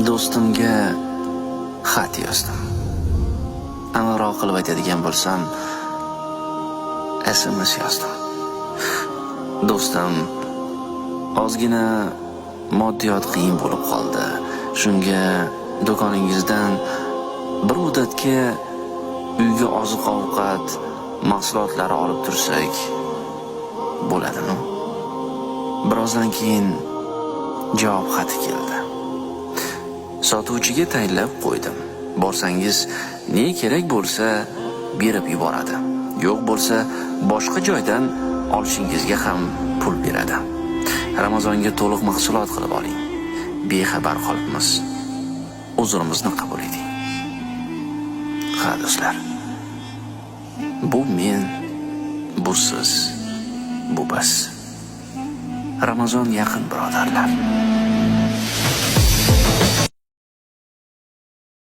Do'stimga xat yozdim. Aniqroq qilib aytadigan bo'lsam, SMS yozdim. Do'stim, ozgina moddiyot qiyin bo'lib qoldi. Shunga do'koningizdan bir muddatga uyga oziq-ovqat mahsulotlari olib tursak bo'ladimi? Birozdan keyin javob xati keldi. Sotuvchiga tayinlab qo'ydim. Borsangiz ne kerak bo'lsa berib yuboradi. Yo'q bo'lsa boshqa joydan olishingizga ham pul beradi. Ramazonga to'liq mahsulot qilib oling. Bexabar qolibmiz. Uzrimizni qabul eting. Ha do'stlar. Bu men, bu siz, bu biz. Ramazon yaqin birodarlar.